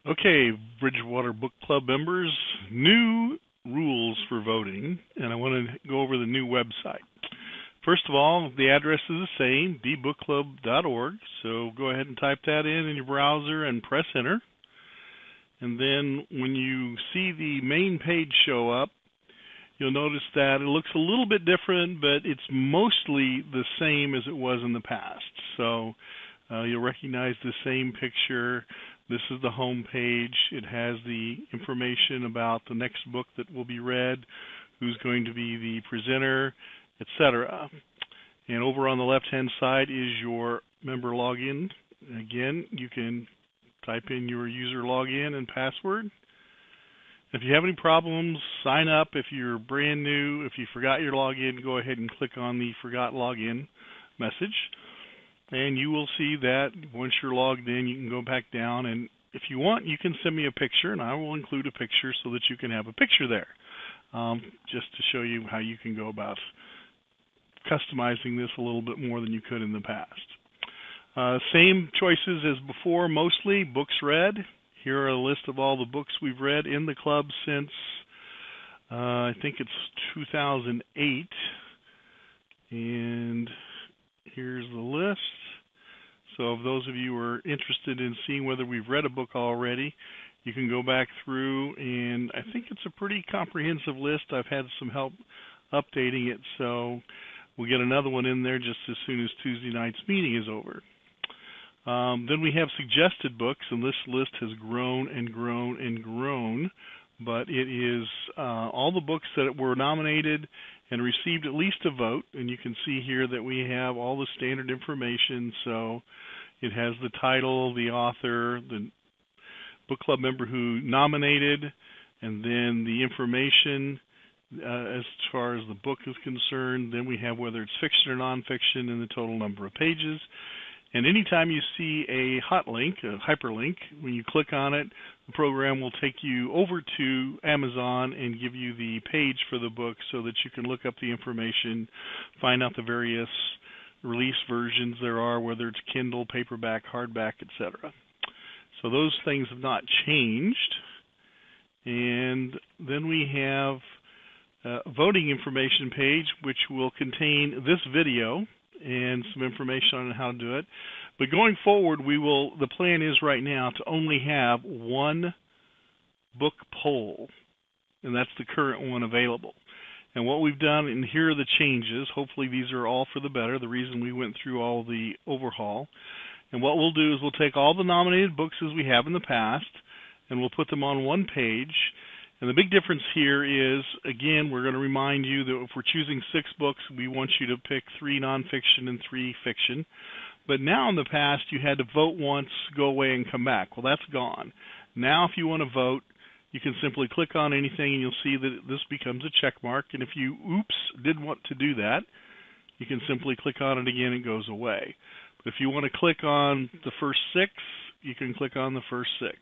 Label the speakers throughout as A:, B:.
A: Okay, Bridgewater Book Club members, new rules for voting, and I want to go over the new website. First of all, the address is the same, bbookclub.org, so go ahead and type that in your browser and press enter. And then when you see the main page show up, you'll notice that it looks a little bit different, but it's mostly the same as it was in the past. So you'll recognize the same picture. This is the home page. It has the information about the next book that will be read, who's going to be the presenter, etc. And over on the left-hand side is your member login. Again, you can type in your user login and password. If you have any problems, sign up. If you're brand new, if you forgot your login, go ahead and click on the Forgot Login message. And you will see that once you're logged in, you can go back down. And if you want, you can send me a picture, and I will include a picture so that you can have a picture there, just to show you how you can go about customizing this a little bit more than you could in the past. Same choices as before, mostly books read. Here are a list of all the books we've read in the club since, I think it's 2008. And here's the list. So if those of you who are interested in seeing whether we've read a book already, you can go back through, and I think it's a pretty comprehensive list. I've had some help updating it, so we'll get another one in there just as soon as Tuesday night's meeting is over. Then we have suggested books, and this list has grown and grown and grown, but it is all the books that were nominated and received at least a vote, and you can see here that we have all the standard information. So it has the title, the author, the book club member who nominated, and then the information as far as the book is concerned. Then we have whether it's fiction or nonfiction and the total number of pages. And anytime you see a hot link, a hyperlink, when you click on it, the program will take you over to Amazon and give you the page for the book so that you can look up the information, find out the various release versions there are, whether it's Kindle, paperback, hardback, etc. So those things have not changed. And then we have a voting information page, which will contain this video and some information on how to do it. But going forward, the plan is right now to only have one book poll, and that's the current one available. And what we've done, and here are the changes, hopefully these are all for the better, the reason we went through all the overhaul. And what we'll do is we'll take all the nominated books as we have in the past, and we'll put them on one page. And the big difference here is, again, we're going to remind you that if we're choosing 6 books, we want you to pick 3 nonfiction and 3 fiction. But now in the past, you had to vote once, go away, and come back. Well, that's gone. Now if you want to vote, you can simply click on anything, and you'll see that this becomes a check mark. And if you, didn't want to do that, you can simply click on it again and it goes away. But if you want to click on the first 6, you can click on the first 6.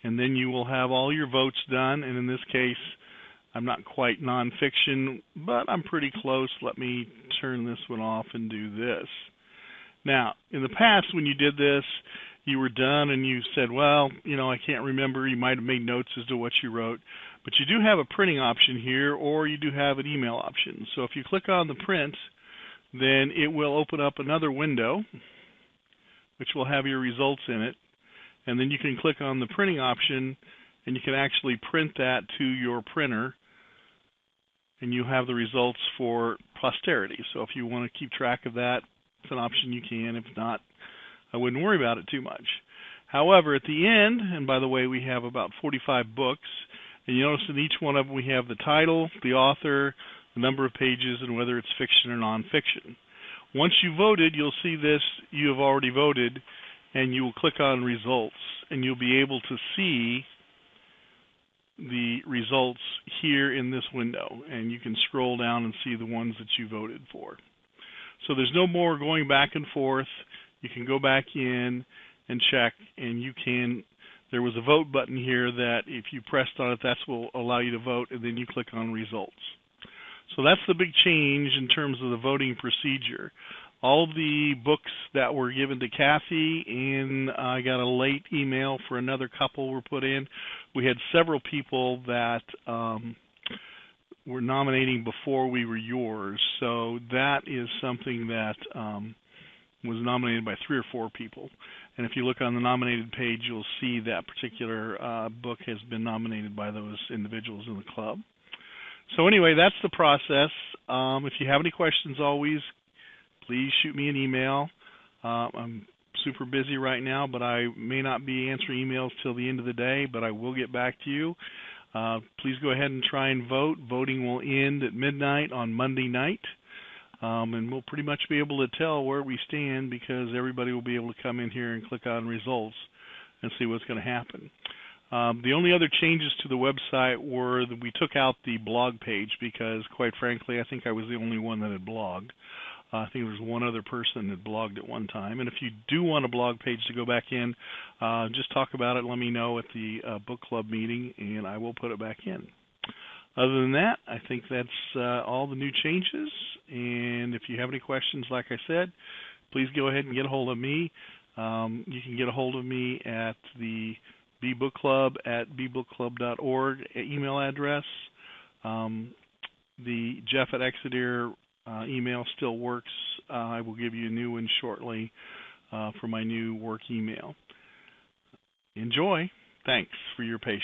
A: And then you will have all your votes done, and in this case, I'm not quite nonfiction, but I'm pretty close. Let me turn this one off and do this. Now, in the past, when you did this, you were done and you said, well, I can't remember. You might have made notes as to what you wrote. But you do have a printing option here, or you do have an email option. So if you click on the print, then it will open up another window, which will have your results in it. And then you can click on the printing option, and you can actually print that to your printer, and you have the results for posterity. So if you want to keep track of that, it's an option you can. If not, I wouldn't worry about it too much. However, at the end, and by the way, we have about 45 books, and you notice in each one of them we have the title, the author, the number of pages, and whether it's fiction or nonfiction. Once you voted, you'll see this, you have already voted, and you will click on results, and you'll be able to see the results here in this window, and you can scroll down and see the ones that you voted for. So there's no more going back and forth. You can go back in and check, and there was a vote button here that if you pressed on it, that will allow you to vote, and then you click on results. So that's the big change in terms of the voting procedure. All the books that were given to Kathy, and I got a late email for another couple were put in. We had several people that were nominating before we were yours, so that is something that was nominated by 3 or 4 people. And if you look on the nominated page, you'll see that particular book has been nominated by those individuals in the club. So anyway, that's the process. If you have any questions, always, please shoot me an email. I'm super busy right now, but I may not be answering emails till the end of the day, but I will get back to you. Please go ahead and try and vote. Voting will end at midnight on Monday night, and we'll pretty much be able to tell where we stand because everybody will be able to come in here and click on results and see what's going to happen. The only other changes to the website were that we took out the blog page because, quite frankly, I think I was the only one that had blogged. I think there was one other person that blogged at one time. And if you do want a blog page to go back in, just talk about it. Let me know at the book club meeting, and I will put it back in. Other than that, I think that's all the new changes. And if you have any questions, like I said, please go ahead and get a hold of me. You can get a hold of me at the bbook club at bbookclub.org email address. The Jeff at Exeter email still works. I will give you a new one shortly for my new work email. Enjoy. Thanks for your patience.